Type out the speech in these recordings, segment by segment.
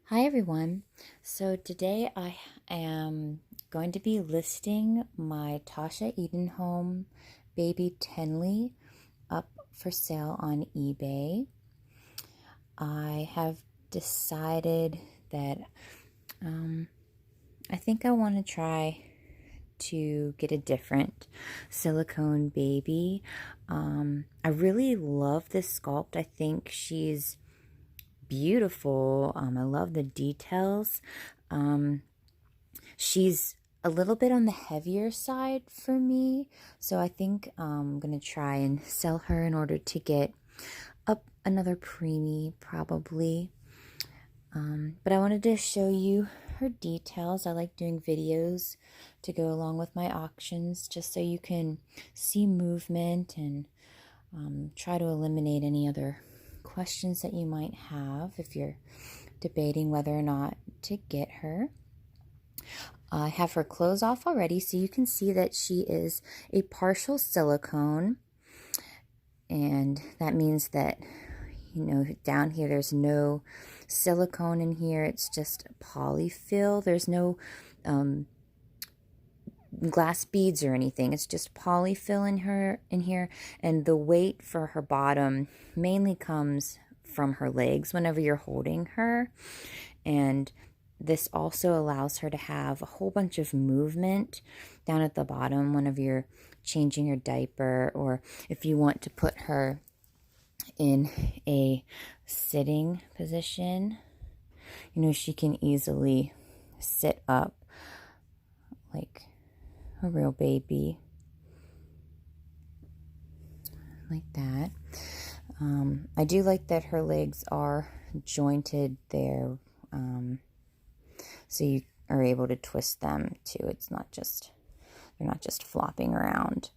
Hi everyone. So today I am going to be listing my Tasha Edenholm baby Tenleigh up for sale on eBay. I have decided that I think I want to try to get a different silicone baby. I really love this sculpt. I think she's beautiful. I love the details. She's a little bit on the heavier side for me, so I think I'm gonna try and sell her in order to get up another preemie probably. But I wanted to show you her details. I like doing videos to go along with my auctions just so you can see movement and try to eliminate any other questions that you might have if you're debating whether or not to get her. I have her clothes off already, so you can see that she is a partial silicone, and that means that, down here there's no silicone in here. It's just polyfill. There's no glass beads or anything. It's just polyfill in here, and the weight for her bottom mainly comes from her legs whenever you're holding her, and this also allows her to have a whole bunch of movement down at the bottom whenever you're changing her diaper, or if you want to put her in a sitting position. She can easily sit up like a real baby, like that. I do like that her legs are jointed there, so you are able to twist them too. They're not just flopping around.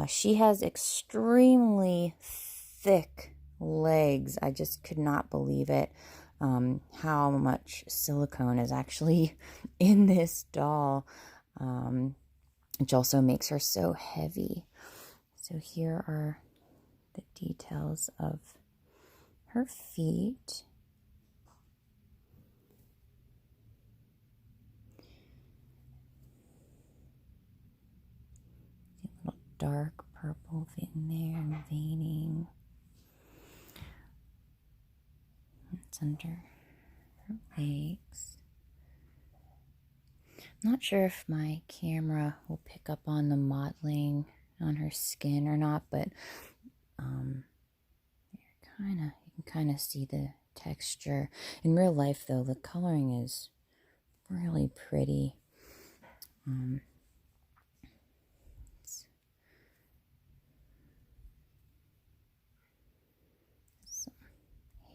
She has extremely thick legs. I just could not believe it, how much silicone is actually in this doll, which also makes her so heavy. So here are the details of her feet. A little dark purple in there and veining. It's under her legs. I'm not sure if my camera will pick up on the mottling on her skin or not, but you can kind of see the texture. In real life, though, the coloring is really pretty. Some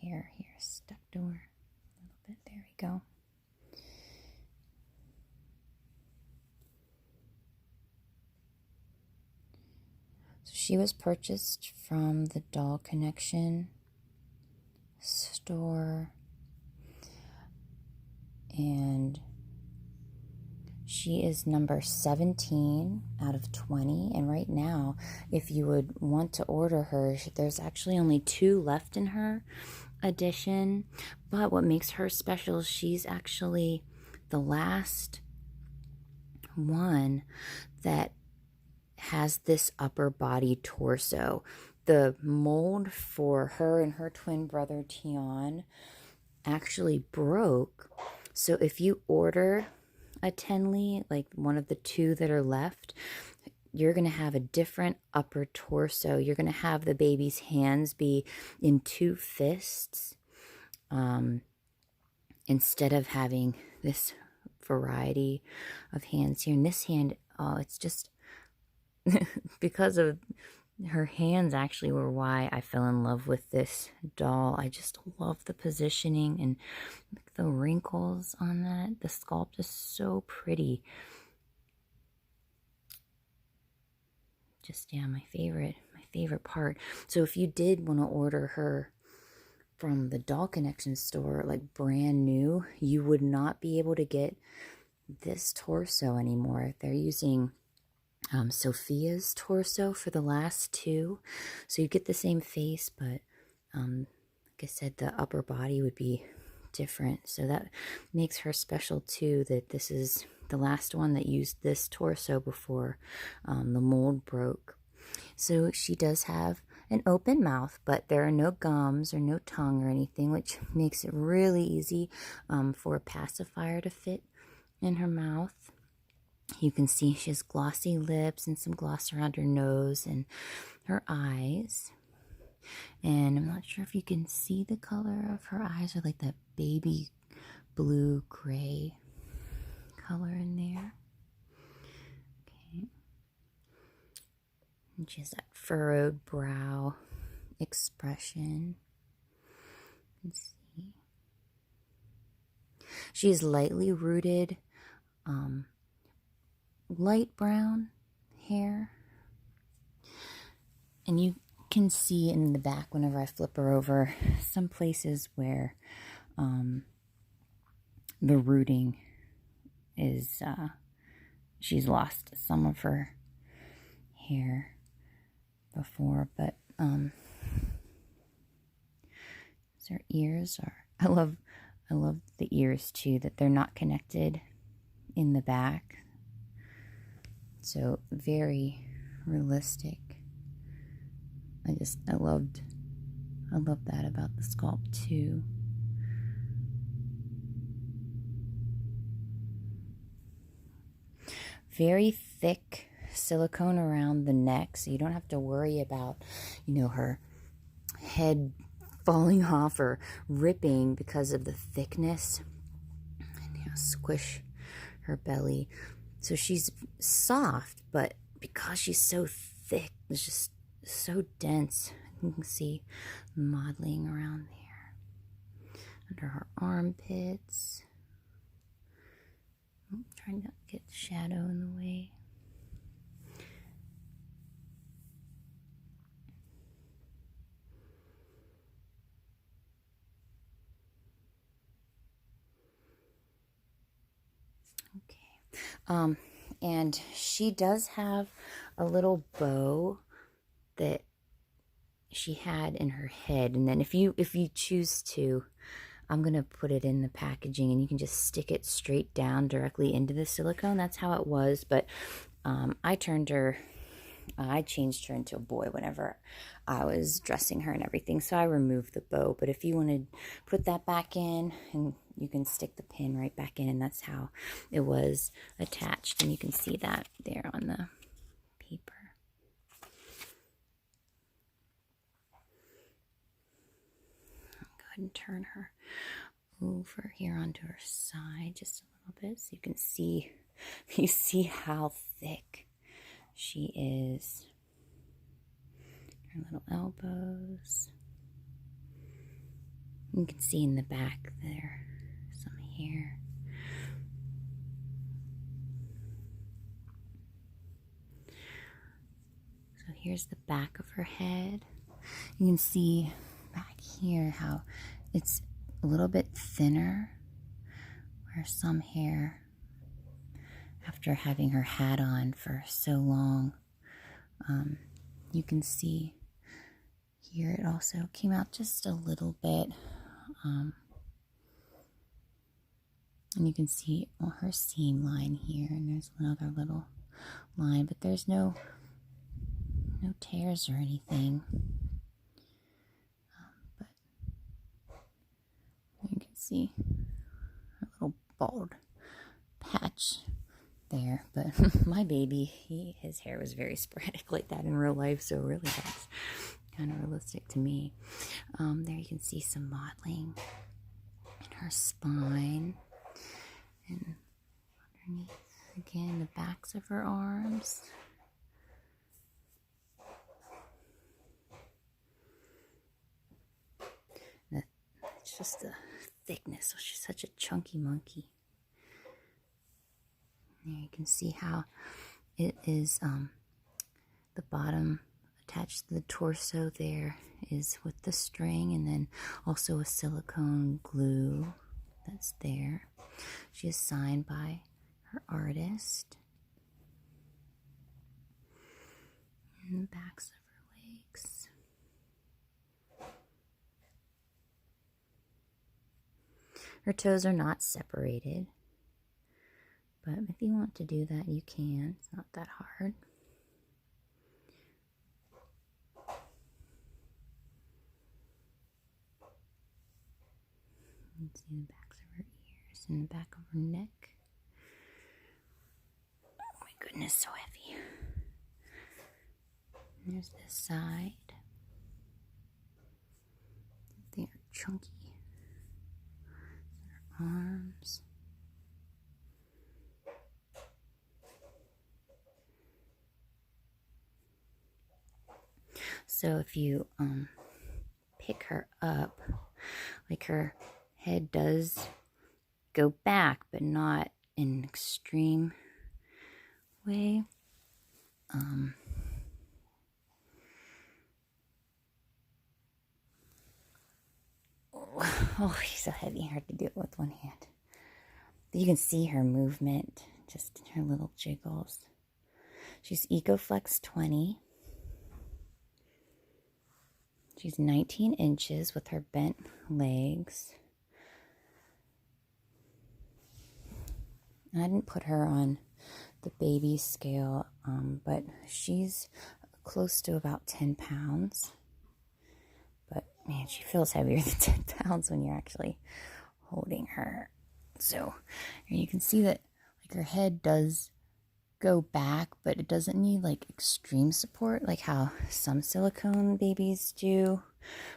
hair here stuck to her a little bit. There we go. So she was purchased from the Doll Connection store, and she is number 17 out of 20. And right now, if you would want to order her, there's actually only 2 left in her edition. But what makes her special is she's actually the last one that has this upper body torso. The mold for her and her twin brother Tion actually broke. So if you order a Tenleigh, like one of the 2 that are left, you're going to have a different upper torso. You're going to have the baby's hands be in 2 fists, instead of having this variety of hands here. And this hand, oh, it's just because of her hands actually were why I fell in love with this doll. I just love the positioning and the wrinkles on that. The sculpt is so pretty. Just, yeah, my favorite part. So if you did want to order her from the Doll Connection store, like brand new, you would not be able to get this torso anymore. They're using Sophia's torso for the last 2, so you get the same face, but like I said, the upper body would be different. So that makes her special too, that this is the last one that used this torso before the mold broke. So she does have an open mouth, but there are no gums or no tongue or anything, which makes it really easy for a pacifier to fit in her mouth. You can see she has glossy lips and some gloss around her nose and her eyes. And I'm not sure if you can see the color of her eyes, are like that baby blue gray color in there. Okay. And she has that furrowed brow expression. Let's see. She is lightly rooted, light brown hair. And you can see in the back whenever I flip her over some places where the rooting is, she's lost some of her hair before, but her ears are, I love the ears too, that they're not connected in the back, so very realistic. I love that about the sculpt too. Very thick silicone around the neck, so you don't have to worry about, her head falling off or ripping because of the thickness. And squish her belly. So she's soft, but because she's so thick, it's just so dense. You can see modeling around there. Under her armpits. Trying not to get shadow in the way. Okay. And she does have a little bow that she had in her head, and then if you choose to, I'm gonna put it in the packaging and you can just stick it straight down directly into the silicone. That's how it was, but I changed her into a boy whenever I was dressing her and everything, so I removed the bow. But if you want to put that back in, and you can stick the pin right back in, and that's how it was attached, and you can see that there on the paper. I'll go ahead and turn her over here onto her side just a little bit so you see how thick she is. Her little elbows. You can see in the back there some hair. So here's the back of her head. You can see back here how it's a little bit thinner, where some hair, after having her hat on for so long, you can see here it also came out just a little bit, and you can see her seam line here, and there's another little line, but there's no tears or anything. But you can see a little bald patch there, but my baby, his hair was very sporadic like that in real life, so really that's kind of realistic to me. There you can see some modeling in her spine, and underneath again the backs of her arms. It's just the thickness, so she's such a chunky monkey. There you can see how it is, the bottom attached to the torso there is with the string, and then also a silicone glue that's there. She is signed by her artist. And the backs of her legs. Her toes are not separated, but if you want to do that, you can. It's not that hard. You can see the backs of her ears and the back of her neck. Oh my goodness, so heavy. And there's this side. They are chunky. Her arms. So if you pick her up, like her head does go back, but not in an extreme way. Oh, he's so heavy, hard to do it with one hand. You can see her movement, just her little jiggles. She's EcoFlex 20. She's 19 inches with her bent legs. I didn't put her on the baby scale, but she's close to about 10 pounds. But man, she feels heavier than 10 pounds when you're actually holding her. So you can see that like her head does go back, but it doesn't need like extreme support like how some silicone babies do,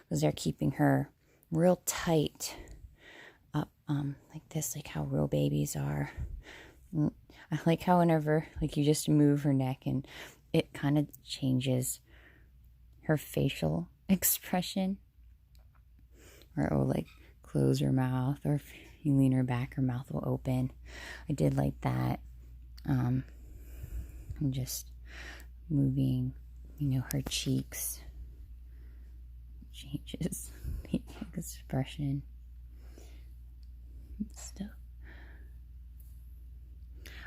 because they're keeping her real tight up like this, like how real babies are. I like how whenever like you just move her neck and it kind of changes her facial expression, or it will like close her mouth, or if you lean her back, her mouth will open. I did like that. And just moving, her cheeks changes the expression and stuff.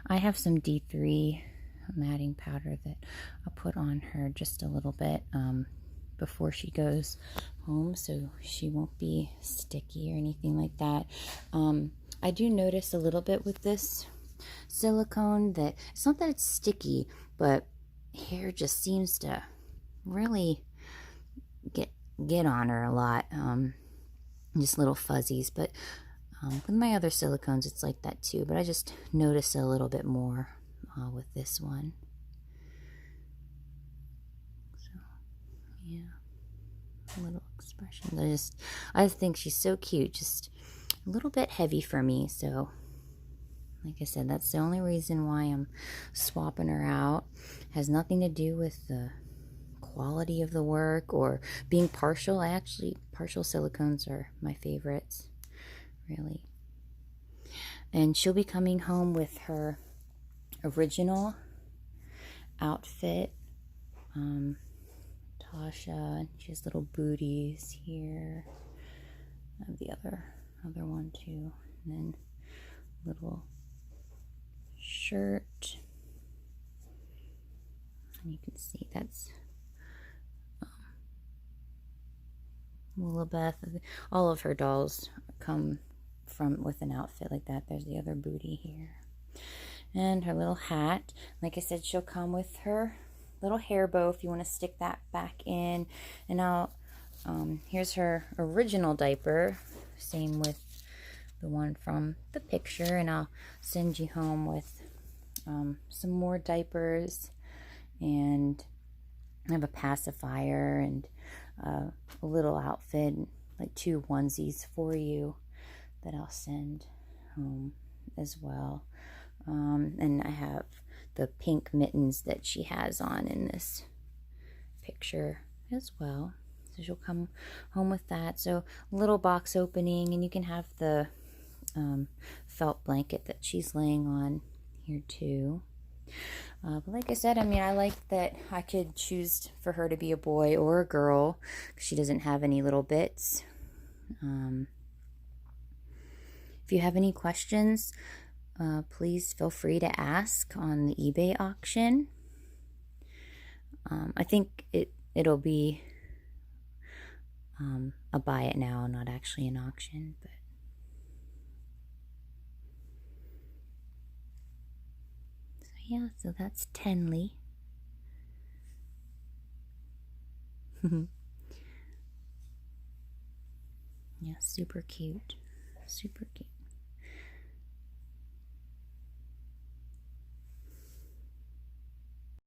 I have some D3 matting powder that I'll put on her just a little bit before she goes home, so she won't be sticky or anything like that. I do notice a little bit with this silicone that it's not that it's sticky, but hair just seems to really get on her a lot, just little fuzzies. But with my other silicones it's like that too, but I just notice a little bit more with this one. So yeah, a little expression. I just think she's so cute, just a little bit heavy for me, so like I said, that's the only reason why I'm swapping her out. It has nothing to do with the quality of the work or being partial. Partial silicones are my favorites, really. And she'll be coming home with her original outfit. Tasha, she has little booties here. I have the other one too. And then little shirt, and you can see that's Lilibeth. All of her dolls come with an outfit like that. There's the other booty here, and her little hat. Like I said, she'll come with her little hair bow if you want to stick that back in. And here's her original diaper, same with the one from the picture, and I'll send you home with some more diapers, and I have a pacifier and a little outfit, like 2 onesies for you that I'll send home as well. And I have the pink mittens that she has on in this picture as well. So she'll come home with that. So a little box opening, and you can have the felt blanket that she's laying on here too. But like I said, I like that I could choose for her to be a boy or a girl, because she doesn't have any little bits. If you have any questions, please feel free to ask on the eBay auction. I think it'll be a buy it now, not actually an auction, but Yeah, so that's Tenleigh. Yeah, super cute. Super cute.